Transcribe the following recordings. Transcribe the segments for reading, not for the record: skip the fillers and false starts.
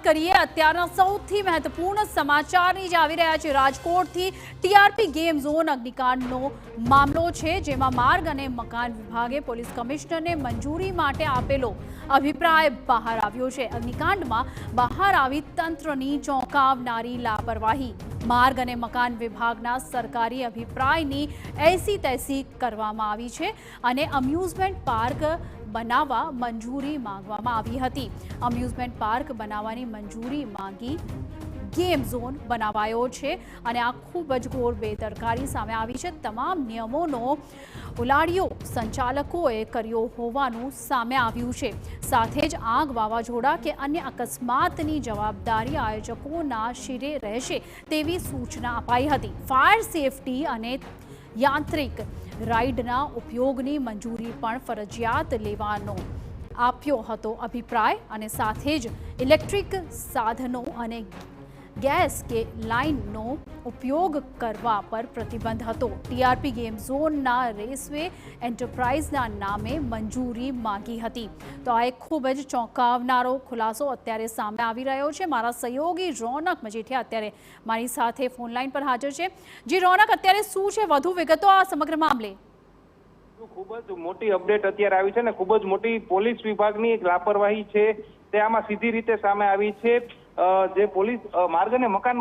કરીએ અત્યારના સૌથી મહત્વપૂર્ણ સમાચારની જે આવી રહ્યા છે રાજકોટથી ટીઆરપી ગેમ ઝોન અગ્નિકાંડનો મામલો છે, જેમાં માર્ગ અને મકાન વિભાગે પોલીસ કમિશનરને મંજૂરી માટે આપેલો અભિપ્રાય બહાર આવ્યો છે। અગ્નિકાંડમાં બહાર આવી તંત્રની ચોંકાવનારી લાપરવાહી, માર્ગ અને મકાન વિભાગના સરકારી અભિપ્રાયની એસી તૈસી કરવામાં આવી છે અને અમ્યુઝમેન્ટ પાર્ક બનાવવા મંજૂરી માંગવામાં આવી હતી। અમ્યુઝમેન્ટ પાર્ક બનાવવાની મંજૂરી માંગી ગેમ ઝોન બનાવાયો છે અને આ ખૂબ જ ઘોર બેદરકારી સામે આવી છે। તમામ નિયમોનો ઉલાડિયો સંચાલકોએ કર્યો હોવાનું સામે આવ્યું છે। સાથે જ આગ, વાવાઝોડા કે અન્ય અકસ્માતની જવાબદારી આયોજકોના શિરે રહેશે તેવી સૂચના અપાઈ હતી। ફાયર સેફટી અને યાંત્રિક રાઇડના ઉપયોગની મંજૂરી પણ ફરજિયાત લેવાનો આપ્યો હતો અભિપ્રાય અને સાથે જ ઇલેક્ટ્રિક સાધનો અને ગેસ કે લાઇનનો ઉપયોગ કરવા પર પ્રતિબંધ હતો। ટીઆરપી ગેમ ઝોનના રેસવે એન્ટરપ્રાઇઝના નામે મંજૂરી માંગી હતી। તો આ એક ખૂબ જ ચોંકાવનારો ખુલાસો અત્યારે સામે આવી રહ્યો છે। મારા સહયોગી રોનક મજીઠિયા અત્યારે મારી સાથે ફોનલાઈન પર હાજર છે। જી રોનક, અત્યારે શું છે વધુ વિગતો આ સમગ્ર મામલે? ખૂબ જ મોટી અપડેટ અત્યારે આવી છે ને ખૂબ જ મોટી પોલીસ વિભાગની એક લાપરવાહી છે તે આમાં સીધી રીતે સામે આવી છે। જે પોલીસ માર્ગ અને મકાન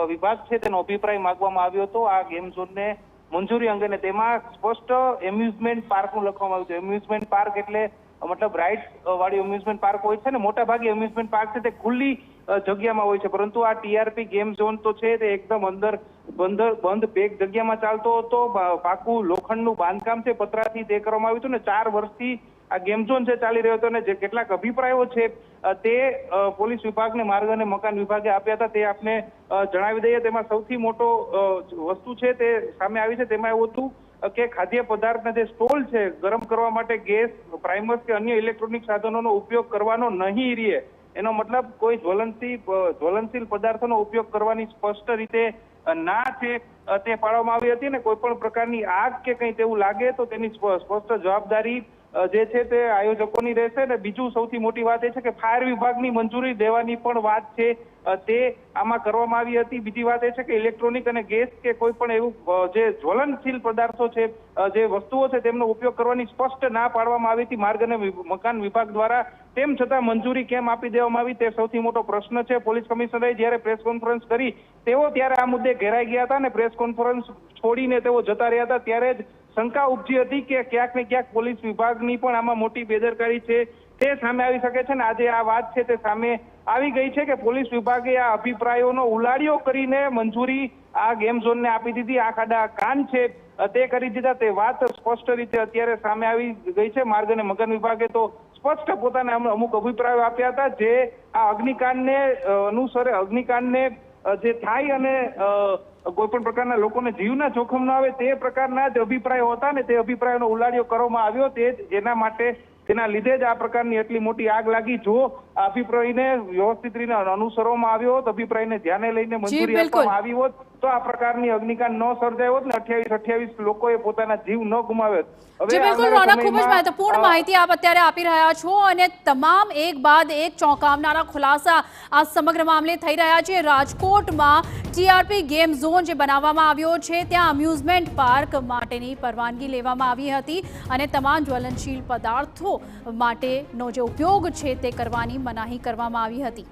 વિભાગ છે તેનો અભિપ્રાય માંગવામાં આવ્યો હતો આ ગેમ ઝોનને મંજૂરી અંગે, તેમાં સ્પષ્ટ એમ્યુઝમેન્ટ પાર્કનું લખવામાં આવ્યું છે। એમ્યુઝમેન્ટ પાર્ક એટલે મતલબ રાઇડ્સ વાળી એમ્યુઝમેન્ટ પાર્ક હોય છે ને, મોટા ભાગે એમ્યુઝમેન્ટ પાર્ક છે તે ખુલ્લી જગ્યામાં હોય છે, પરંતુ આ ટીઆરપી ગેમ ઝોન તો છે તે એકદમ અંદર બંધ પેક જગ્યામાં ચાલતો હતો। પાકું લોખંડનું બાંધકામ છે પતરાથી તે કરવામાં આવ્યું હતું ને 4 વર્ષથી આ ગેમ ઝોન છે ચાલી રહ્યો હતો ને જે કેટલાક અભિપ્રાયો છે તે પોલીસ વિભાગને માર્ગ અને મકાન વિભાગે આપ્યા હતા તે આપને જણાવી દઈએ। તેમાં સૌથી મોટો વસ્તુ છે તે સામે આવી છે, તેમાં એવું હતું કે ખાદ્ય પદાર્થના જે સ્ટોલ છે ગરમ કરવા માટે ગેસ, પ્રાઇમર્સ કે અન્ય ઇલેક્ટ્રોનિક સાધનોનો ઉપયોગ કરવાનો નહીં રહે। એનો મતલબ કોઈ જ્વલનશીલ પદાર્થોનો ઉપયોગ કરવાની સ્પષ્ટ રીતે ના છે તે પાડવામાં આવી હતી ને કોઈ પણ પ્રકારની આગ કે કંઈ તેવું લાગે તો તેની સ્પષ્ટ જવાબદારી જે છે તે આયોજકોની રહેશે। ને બીજું સૌથી મોટી વાત એ છે કે ફાયર વિભાગની મંજૂરી દેવાની પણ વાત છે તે આમાં કરવામાં આવી હતી। બીજી વાત એ છે કે ઇલેક્ટ્રોનિક અને ગેસ કે કોઈ પણ એવું જે જ્વલનશીલ પદાર્થો છે, જે વસ્તુઓ છે તેમનો ઉપયોગ કરવાની સ્પષ્ટ ના પાડવામાં આવી હતી માર્ગ અને મકાન વિભાગ દ્વારા। તેમ છતાં મંજૂરી કેમ આપી દેવામાં આવી તે સૌથી મોટો પ્રશ્ન છે। પોલીસ કમિશનરે જ્યારે પ્રેસ કોન્ફરન્સ કરી તેઓ ત્યારે આ મુદ્દે ઘેરાઈ ગયા હતા ને પ્રેસ કોન્ફરન્સ છોડીને તેઓ જતા રહ્યા હતા ત્યારે જ શંકા ઉપજી હતી કે ક્યાંક ને ક્યાંક પોલીસ વિભાગની પણ આમાં મોટી બેદરકારી છે તે સામે આવી શકે છે ને આજે આ વાત છે તે સામે આવી ગઈ છે કે પોલીસ વિભાગે આ અભિપ્રાયોનો ઉલાડિયો કરીને મંજૂરી આ ગેમ ઝોનને આપી દીધી। આ ખાડા કાન છે તે કરી દીધા, તે વાત સ્પષ્ટ રીતે અત્યારે સામે આવી ગઈ છે। માર્ગ અને મકાન વિભાગે તો સ્પષ્ટ પોતાના અમુક અભિપ્રાયો આપ્યા હતા જે આ અગ્નિકાંડને અનુસરે, અગ્નિકાંડને જે થાય અને કોઈ પણ પ્રકારના લોકોને જીવના જોખમ ન આવે તે પ્રકારના જ અભિપ્રાયો હતા ને તે અભિપ્રાયોનો ઉલાડિયો કરવામાં આવ્યો તે જ એના માટે તેના લીધે જ આ પ્રકારની એટલી મોટી આગ લાગી। જો આ અભિપ્રાયને વ્યવસ્થિત રીતે અનુસરવામાં આવ્યો હોત, અભિપ્રાયને ધ્યાને લઈને મંજૂરી આપવામાં આવી હોત તો આ પ્રકારની અગ્નિકાંડ ન સર્જાયો હોત ને 28 લોકોએ પોતાના જીવ ન ગુમાવ્યો હોત। જી બિલકુલ રોનક, ખૂબ જ મહત્વપૂર્ણ માહિતી આપ અત્યારે આપી રહ્યા છો અને તમામ એક બાદ એક ચોંકાવનારા ખુલાસા આ સમગ્ર મામલે થઈ રહ્યા છે। રાજકોટમાં ટીઆરપી ગેમ ઝોન જે બનાવવામાં આવ્યો છે ત્યાં અમ્યુઝમેન્ટ પાર્ક માટેની પરવાનગી લેવામાં આવી હતી અને તમામ જ્વલનશીલ પદાર્થો માટેનો જે ઉપયોગ છે તે કરવાની મનાહી કરવામાં આવી હતી।